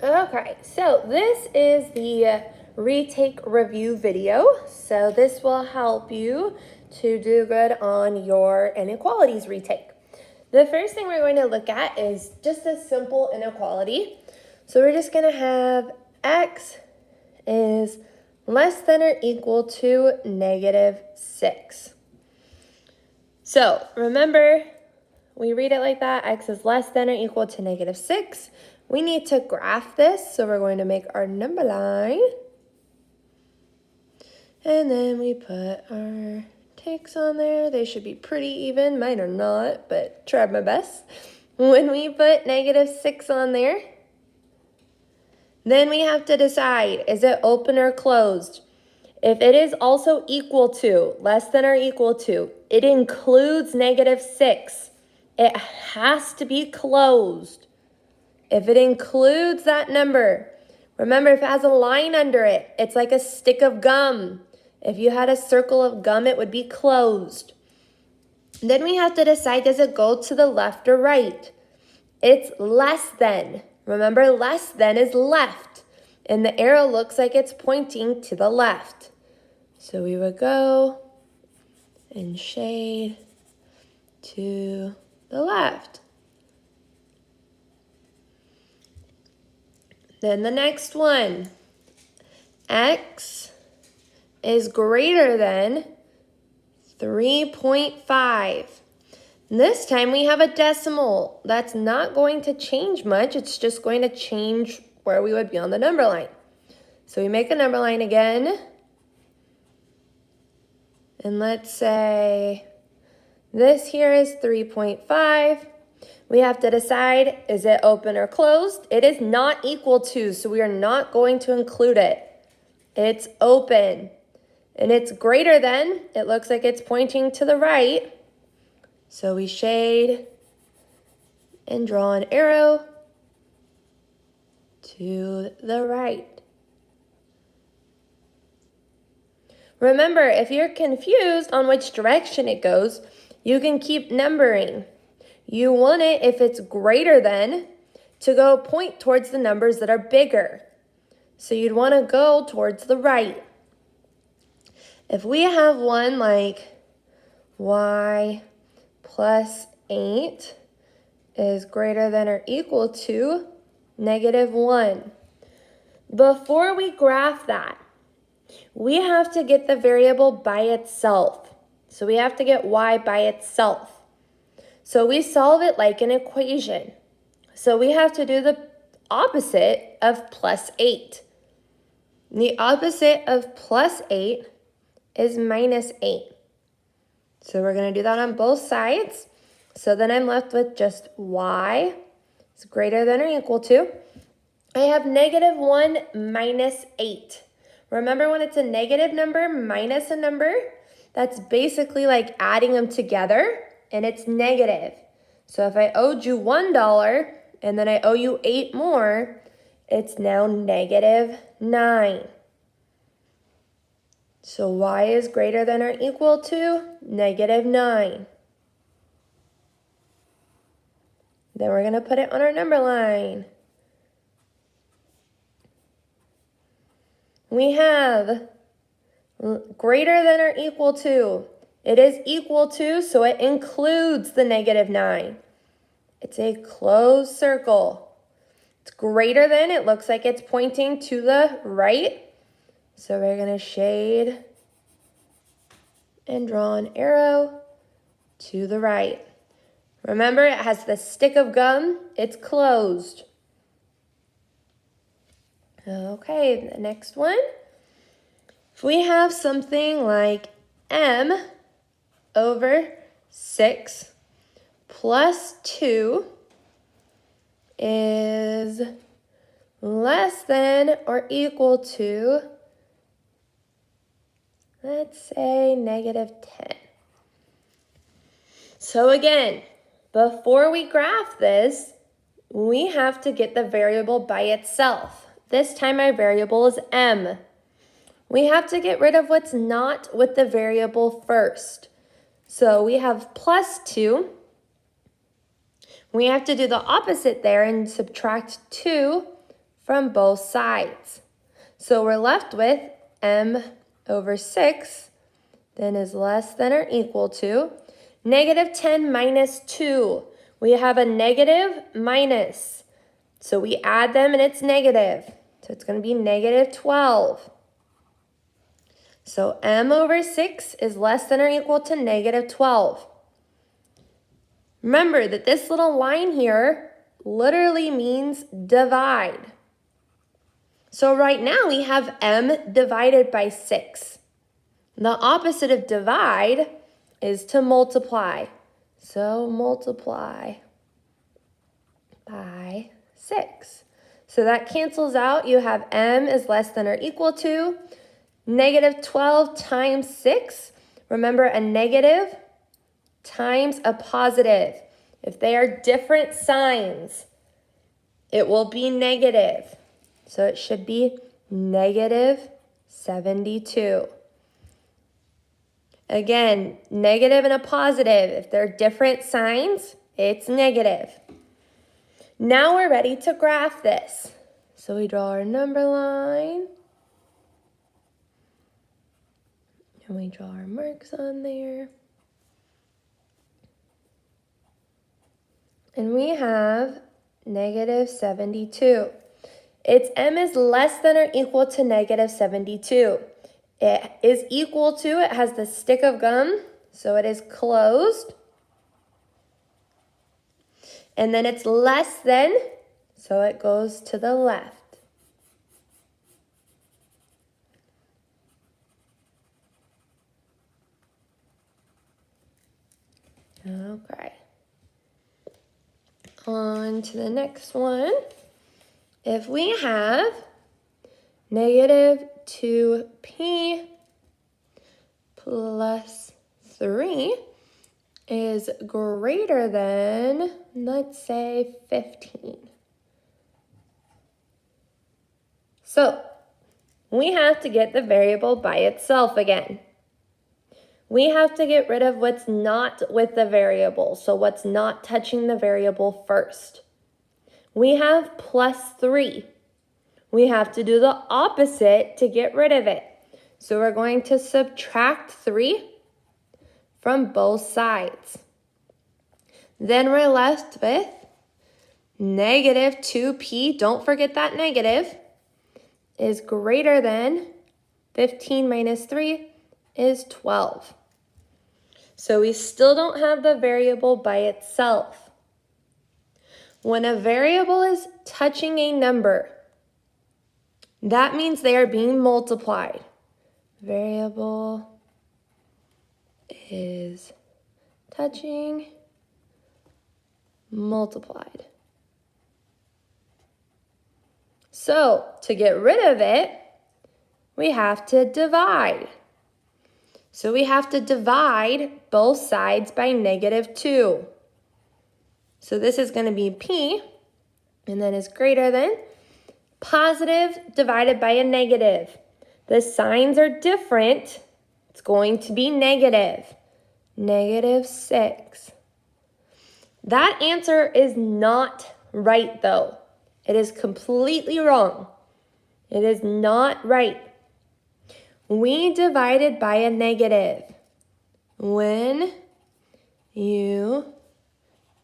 Okay, so this is the retake review video. So this will help you to do good on your inequalities retake. The first thing we're going to look at is just a simple inequality. So we're just going to have x is less than or equal to -6. So remember, we read it like that, x is less than or equal to -6. We need to graph this, so we're going to make our number line. And then we put our takes on there. They should be pretty even. Mine are not, but tried my best. When we put -6 on there, then we have to decide, is it open or closed? If it is also equal to, less than or equal to, it includes -6. It has to be closed. If it includes that number, remember if it has a line under it, it's like a stick of gum. If you had a circle of gum, it would be closed. Then we have to decide, does it go to the left or right? It's less than. Remember, less than is left. And the arrow looks like it's pointing to the left. So we would go and shade to the left. Then the next one, x is greater than 3.5. This time we have a decimal. That's not going to change much. It's just going to change where we would be on the number line. So we make a number line again. And let's say this here is 3.5. We have to decide, is it open or closed? It is not equal to, so we are not going to include it. It's open. And it's greater than, it looks like it's pointing to the right. So we shade and draw an arrow to the right. Remember, if you're confused on which direction it goes, you can keep numbering. You want it, if it's greater than, to go point towards the numbers that are bigger. So you'd want to go towards the right. If we have one like y plus 8 is greater than or equal to -1. Before we graph that, we have to get the variable by itself. So we have to get y by itself. So we solve it like an equation. So we have to do the opposite of +8. The opposite of +8 is -8. So we're going to do that on both sides. So then I'm left with just y is greater than or equal to. I have -1 minus 8. Remember, when it's a negative number minus a number, that's basically like adding them together, and it's negative. So if I owed you $1 and then I owe you 8 more, it's now -9. So y is greater than or equal to -9. Then we're going to put it on our number line. We have greater than or equal to. It is equal to, so it includes the -9. It's a closed circle. It's greater than, it looks like it's pointing to the right. So we're going to shade and draw an arrow to the right. Remember, it has the stick of gum. It's closed. Okay, the next one. If we have something like m over 6 plus 2 is less than or equal to, let's say, -10. So again, before we graph this, we have to get the variable by itself. This time our variable is m. We have to get rid of what's not with the variable first. So we have +2. We have to do the opposite there and subtract 2 from both sides. So we're left with m over 6 then is less than or equal to negative 10 minus 2. We have a negative minus. So we add them and it's negative. So it's going to be negative 12. So m over 6 is less than or equal to negative 12. Remember that this little line here literally means divide. So right now we have m divided by 6. The opposite of divide is to multiply. So multiply by 6. So that cancels out. You have m is less than or equal to negative 12 times 6. Remember, a negative times a positive. If they are different signs, it will be negative. So it should be negative 72. Again, negative and a positive. If they're different signs, it's negative. Now we're ready to graph this. So we draw our number line. And we draw our marks on there. And we have negative 72. Its m is less than or equal to negative 72. It is equal to, it has the stick of gum, so it is closed. And then it's less than, so it goes to the left. Okay. On to the next one. If we have negative 2p plus 3 is greater than, let's say, 15. So we have to get the variable by itself again. We have to get rid of what's not with the variable, so what's not touching the variable first. We have plus 3. We have to do the opposite to get rid of it. So we're going to subtract 3 from both sides. Then we're left with negative 2p, don't forget that negative, is greater than 15 minus 3 is 12. So we still don't have the variable by itself. When a variable is touching a number, that means they are being multiplied. Variable is touching, multiplied. So to get rid of it, we have to divide. So we have to divide both sides by negative 2. So this is going to be p, and then is greater than positive divided by a negative. The signs are different. It's going to be negative. Negative 6. That answer is not right, though. It is completely wrong. It is not right. We divided by a negative. When you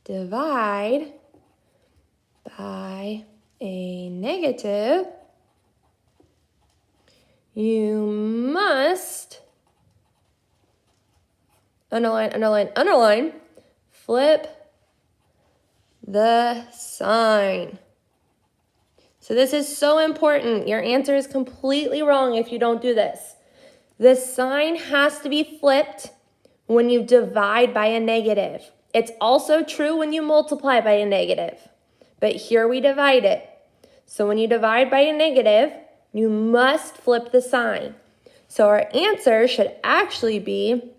divide by a negative, you must underline, underline, underline, flip the sign. So this is so important. Your answer is completely wrong if you don't do this. The sign has to be flipped when you divide by a negative. It's also true when you multiply by a negative, but here we divide it. So when you divide by a negative, you must flip the sign. So our answer should actually be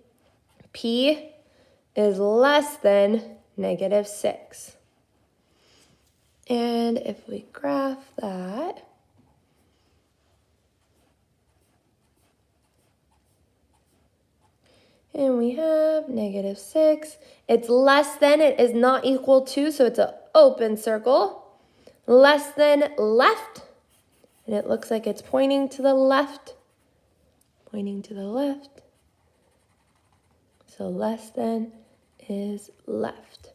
p is less than negative 6. And if we graph that, and we have negative 6. It's less than, it is not equal to, so it's an open circle. Less than left, And it looks like it's pointing to the left. Pointing to the left. So less than is left.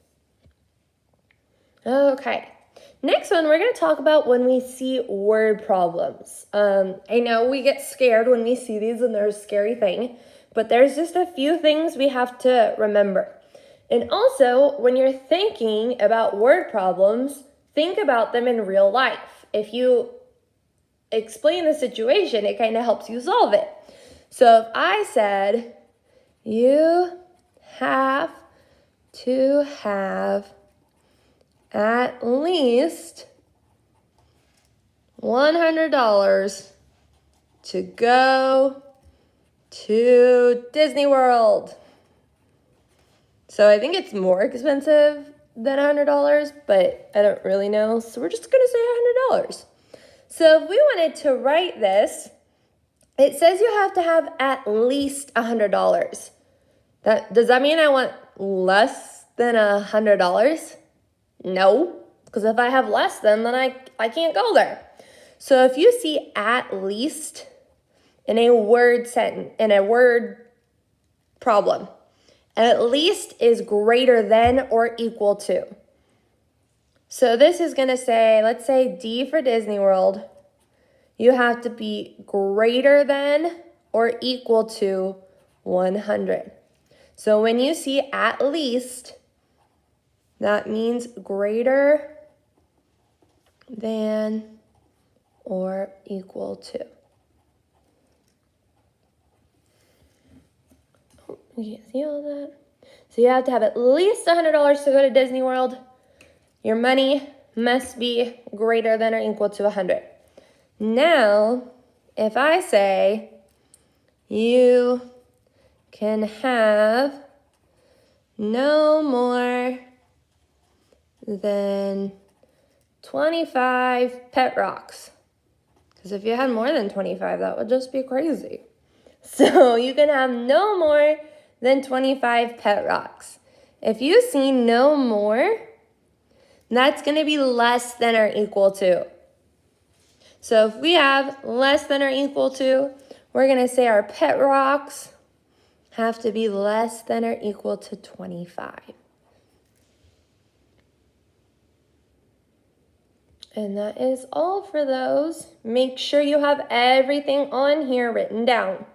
Okay. Next one, we're going to talk about when we see word problems. I know we get scared when we see these and they're a scary thing, but there's just a few things we have to remember. And also, when you're thinking about word problems, think about them in real life. If you explain the situation, it kind of helps you solve it. So if I said, you have to have at least $100 to go to Disney World. So I think it's more expensive than $100, but I don't really know. So we're just going to say $100. So if we wanted to write this, it says you have to have at least $100. Does that mean I want less than $100? No, because if I have less than, then I can't go there. So if you see at least in a word sentence, in a word problem, at least is greater than or equal to. So this is going to say, let's say D for Disney World, you have to be greater than or equal to 100. So when you see at least, that means greater than or equal to. Oh, you can't see all that. So you have to have at least $100 to go to Disney World. Your money must be greater than or equal to 100. Now, if I say you can have no more than 25 pet rocks. Because if you had more than 25, that would just be crazy. So you can have no more than 25 pet rocks. If you see no more, that's going to be less than or equal to. So if we have less than or equal to, we're going to say our pet rocks have to be less than or equal to 25. And that is all for those. Make sure you have everything on here written down.